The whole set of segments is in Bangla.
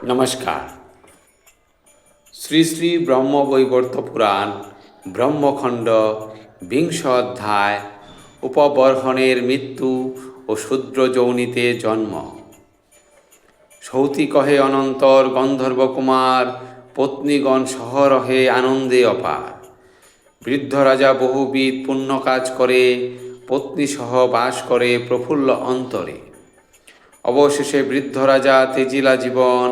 নমস্কার। শ্রী শ্রী ব্রহ্মবৈবর্ত পুরাণ ব্রহ্মখণ্ড ২০ অধ্যায় উপবর্হণের মৃত্যু ও শূদ্র যৌনিতে জন্ম। সৌতি কহে অনন্তর গন্ধর্ব কুমার, পত্নীগণ সহ রহে আনন্দে অপার। বৃদ্ধ রাজা বহুবিধ পুণ্য কাজ করে, পত্নী সহ বাস করে প্রফুল্ল অন্তরে। অবশেষে বৃদ্ধ রাজা তেজিলা জীবন,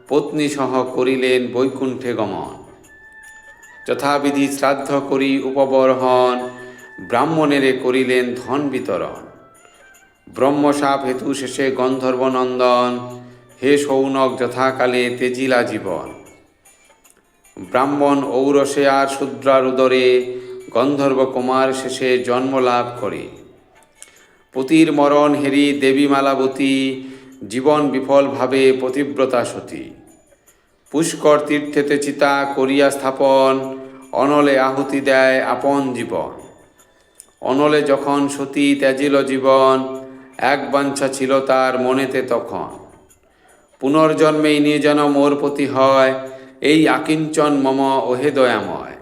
পত্নী সহ করিলেন বৈকুণ্ঠে গমন। যথাবিধি শ্রাদ্ধ করি উপবর্হণ, ব্রাহ্মণেরে করিলেন ধন বিতরণ। ব্রহ্মশাপ হেতু শেষে গন্ধর্বনন্দন, হে সৌনক যথাকালে তেজিলা জীবন। ব্রাহ্মণ ঔরসে আর শূদ্রার উদরে, গন্ধর্ব কুমার শেষে জন্মলাভ করে। পতির মরণ হেরি দেবী মালাবতী, জীবন বিফল ভাবে পতিব্রতা সতী। পুষ্কর তীর্থেতে চিতা করিয়া স্থাপন, অনলে আহুতি দেয় আপন জীবন। অনলে যখন সতী ত্যাজিল জীবন, এক বাঞ্ছা ছিল তার মনেতে তখন। পুনর্জন্মেই নিয়ে যেন মোর পতি হয়, এই আকিঞ্চন মম ওহে দয়াময়।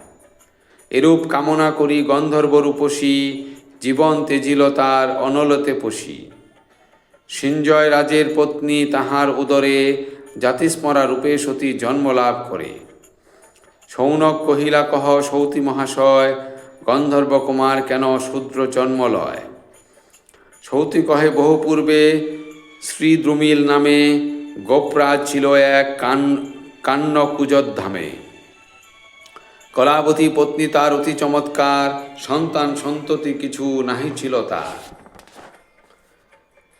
এরূপ কামনা করি গন্ধর্ব রূপসী, জীবন তেজিল তার অনলতে পশি। সিঞ্জয় রাজের পত্নী তাহার উদরে, জাতিস্মরা রূপে সতী জন্মলাভ করে। সৌনক কহিলা কহ সৌতি মহাশয়, গন্ধর্ব কুমার কেন শূদ্র জন্ম লয়। সৌতি কহে বহু পূর্বে শ্রী দ্রুমিল নামে, গোপরাজ ছিল এক কান্নকুজধামে। কলাবতী পত্নী তার অতি চমৎকার, সন্তান সন্ততি কিছু নাহি ছিল তার।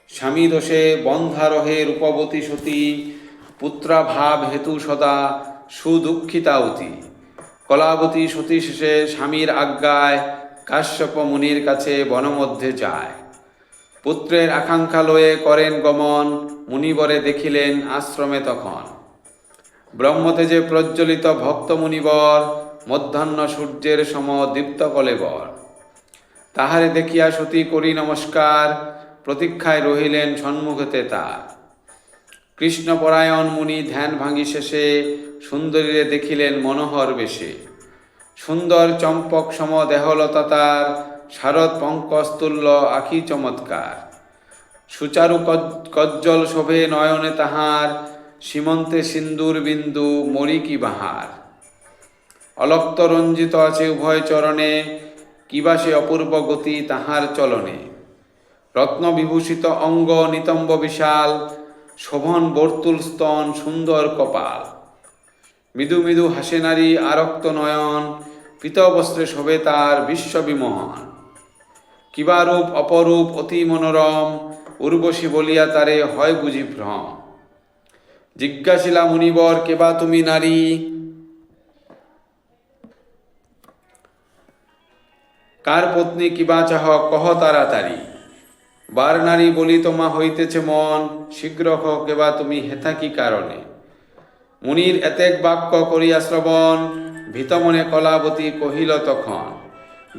স্বামী দোষে বন্ধা রহে রূপবতী সতী, পুত্রাভাব হেতু সদা সুদুঃখিতা অতি। কলাবতী সতী শেষে স্বামীর আজ্ঞায়, কাশ্যপ মুনির কাছে বনমধ্যে যায়। পুত্রের আকাঙ্ক্ষা লয়ে করেন গমন, মুনিবরে দেখিলেন আশ্রমে তখন। ব্রহ্মতেজে প্রজ্জ্বলিত ভক্ত মুনিবর, মধ্যাহ্ন সূর্যের সম দীপ্ত কলেবর। তাহারে দেখিয়া সতী করি নমস্কার, প্রতীক্ষায় রহিলেন সম্মুখতে তার। কৃষ্ণপরায়ণ মুনি ধ্যান ভাঙি শেষে, সুন্দরীরে দেখিলেন মনোহর বেশে। সুন্দর চম্পক সম দেহলতা তার, শারদ পঙ্কজতুল্য আখি চমৎকার। সুচারু কজ্জল শোভে নয়নে তাহার, সীমন্তে সিন্দুর বিন্দু মরিকি বাহার। অলক্ত রঞ্জিত আছে উভয় চরণে, কিবা সে অপূর্ব গতি তাহার চলনে। রত্ন বিভূষিত অঙ্গ নিতম্ব বিশাল, শোভন বর্তুল স্তন সুন্দর কপাল। মৃদু মৃদু হাসে নারী আরক্ত নয়ন, পীতবস্ত্রে শোভে তার বিশ্ববিমোহন। কিবা রূপ অপরূপ অতি মনোরম, উর্বশী বলিয়া তারে হয় বুঝি ভ্রম। জিজ্ঞাসিলা মুনিবর কেবা তুমি নারী, কার পত্নী কিবা চাহ কহ তাড়াতাড়ি। বার নারী বলি তোমা হইতেছে মন, শীঘ্র কহ কেবা তুমি হেথা কি কারণে। মুনির এতেক বাক্য করিয়া শ্রবণ, ভীতমনে কলাবতী কহিল তখন।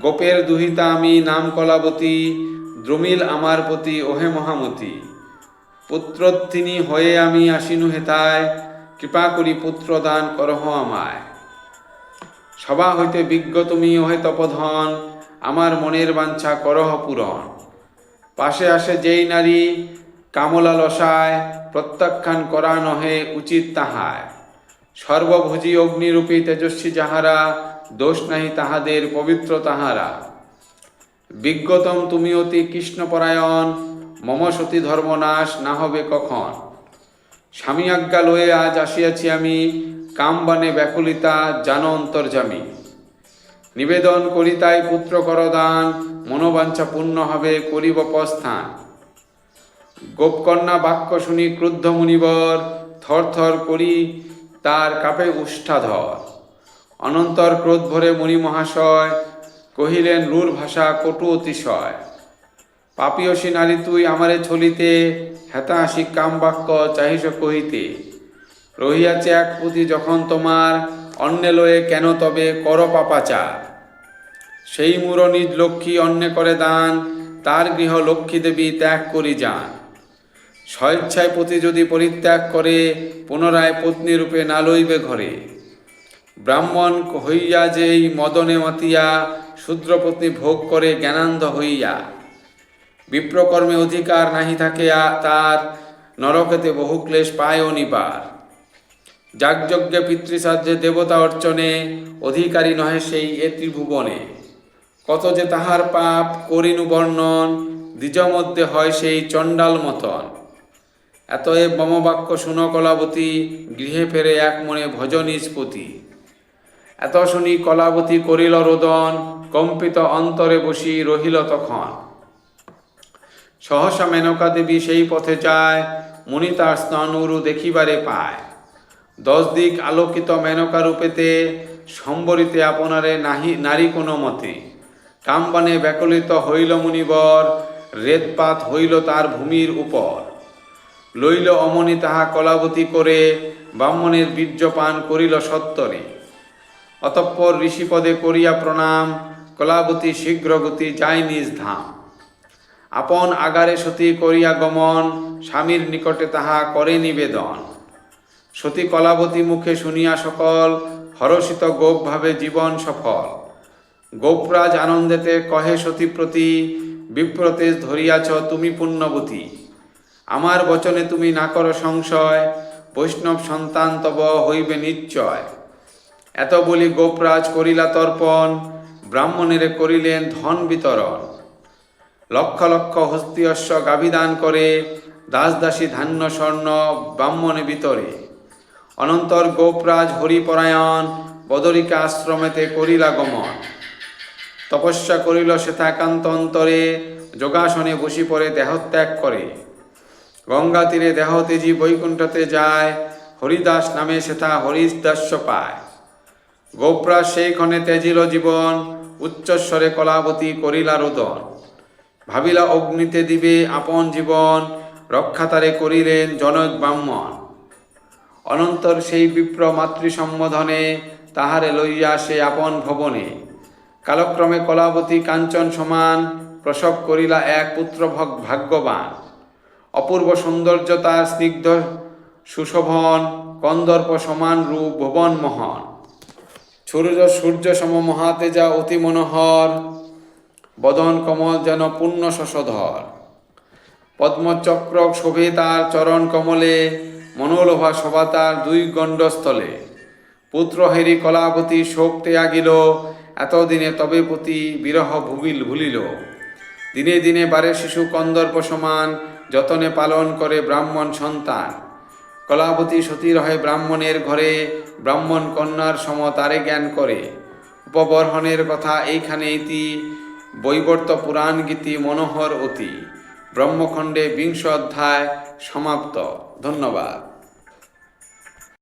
গোপের দুহিতা আমি নাম কলাবতী, দ্রুমিল আমার পতি ওহে মহামতি। পুত্রত্বিনী হয়ে আমি আসিনু হেথায়, কৃপা করি পুত্র দান করহ আমায়। সভা হইতে বিজ্ঞ তুমি ওহে তপধন, আমার মনের বাঞ্ছা করহ পূরণ। পাশে আসে যেই নারী কামলা লসায়, প্রত্যাখ্যান করা নহে উচিত তাহায়। সর্বভোজী অগ্নিরূপী তেজস্বী যাহারা, দোষ নাহি তাহাদের পবিত্র তাহারা। বিজ্ঞতম তুমি অতি কৃষ্ণপরায়ণ, মম সতী ধর্মনাশ না হবে কখন। স্বামী আজ্ঞা লয়ে আজ আসিয়াছি আমি, কামবানে ব্যাকুলিতা জান অন্তর্যামী। নিবেদন করি তাই পুত্র করদান, মনোবাঞ্ছা পূর্ণ হবে করিব প্রস্থান। গোপকন্যা বাক্য শুনি ক্রুদ্ধ মুনিবর, থর থর করি তার কাপে উষ্ঠাধর। অনন্তর ক্রোধ ভরে মুনি মহাশয়, কহিলেন রূঢ় ভাষা কটু অতিশয়। পাপিয়সী নারী তুই আমারে ছলিতে, হেতা হাসি কাম বাক্য চাহিস কহিতে। রহিয়াছে এক পুঁতি যখন তোমার, অন্যে লয়ে কেন তবে কর পাপাচার। সেই মূর নিজ লক্ষ্মী অন্যে করে দান, তার গৃহ লক্ষ্মী দেবী ত্যাগ করি যান। স্বেচ্ছায় পতি যদি পরিত্যাগ করে, পুনরায় পত্নী রূপে না লইবে ঘরে। ব্রাহ্মণ হইয়া যেই মদনে মাতিয়া, শূদ্রপত্নী ভোগ করে জ্ঞানান্ধ হইয়া। বিপ্রকর্মে অধিকার নাহি থাকে তার, নরকেতে বহু ক্লেশ পায় নিবার। যাগযজ্ঞে পিতৃশ্রাদ্ধে দেবতা অর্চনে, অধিকারী নহে সেই এ ত্রিভুবনে। কত যে তাহার পাপ করিনু বর্ণন, দ্বিজ মধ্যে হয় সেই চণ্ডাল মতন। এতএব মম বাক্য শুন কলাবতী, গৃহে ফেরে এক মনে ভজ নিজ পতি। এত শুনি কলাবতী করিল রোদন, কম্পিত অন্তরে বসি রহিল তখন। সহসা মেনকা দেবী সেই পথে যায়, মুনি তার স্নানুরু দেখিবারে পায়। 10 দিক আলোকিত মেনকা রূপেতে, সম্বরিতে আপনারে নারী কোনো মতে। কামবানে ব্যাকুলিত হইল মুনিবর, রেতপাত হইল তার ভূমির উপর। লইল অমনি তাহা কলাবতী করে, ব্রাহ্মণের বীর্যপান করিল সত্তরে। অতঃপর ঋষিপদে করিয়া প্রণাম, কলাবতী শীঘ্র গতি যায় নিজ ধাম। আপন আগারে সতী করিয়া গমন, স্বামীর নিকটে তাহা করে নিবেদন। সতী কলাবতী মুখে শুনিয়া সকল, হরষিত গোপ ভাবে জীবন সফল। গোপরাজ আনন্দেতে কহে সতী প্রতি, বিপ্রতেজ ধরিয়াছ তুমি পুণ্যবতী। আমার বচনে তুমি না করো সংশয়, বৈষ্ণব সন্তান তব হইবে নিশ্চয়। এত বলি গোপরাজ করিলা তর্পণ, ব্রাহ্মণেরে করিলেন ধন বিতরণ। লক্ষ লক্ষ হস্তিয়স্য গাভিদান করে, দাস দাসী ধান্য স্বর্ণ ব্রাহ্মণে ভিতরে। অনন্তর গোপরাজ হরিপরায়ণ, বদরিকা আশ্রমেতে করিলা গমন। তপস্যা করিল সেথা একান্ত অন্তরে, যোগাসনে বসি পড়ে দেহত্যাগ করে। গঙ্গা তীরে দেহ তেজি বৈকুণ্ঠতে যায়, হরিদাস নামে সেথা হরিদাস্য পায়। গোপরাজ সেই ক্ষণে ত্যাজিল জীবন, উচ্চস্বরে কলাবতী করিলা রোদন। ভাবিলা অগ্নিতে দিবে আপন জীবন, রক্ষাতারে করিলেন জনক ব্রাহ্মণ। অনন্তর সেই বিপ্র মাতৃ সম্বোধনে, তাহারে লইয়া সে আপন ভবনে। কালক্রমে কলাবতী কাঞ্চন সমান, প্রসব করিলা এক পুত্র ভাগ্যবান। অপূর্ব সৌন্দর্য তার স্নিগ্ধ সুশোভন, কন্দর্প সমান রূপ ভুবন মহন। সূর্য সম মহাতেজা অতি মনোহর, বদন কমল যেন পূর্ণ শশধর। পদ্মচক্র শোভে তার চরণ কমলে, মনোলোভা শোভা তার 2 গণ্ডস্থলে। পুত্র হেরি কলাবতী শোক ত্যাগিল, এতদিনে তবে পতি বিরহ ভুলিল। দিনে দিনে বারে শিশু কন্দর্প সমান, যতনে পালন করে ব্রাহ্মণ সন্তান। কলাবতী সতী রহে ব্রাহ্মণের ঘরে, ব্রাহ্মণ কন্যার সম তারে জ্ঞান করে। উপবর্হণের কথা এইখানে ইতি, বৈবর্ত পুরাণ গীতি মনোহর অতি। ব্রহ্মখণ্ডে 20 অধ্যায় সমাপ্ত। ধন্যবাদ।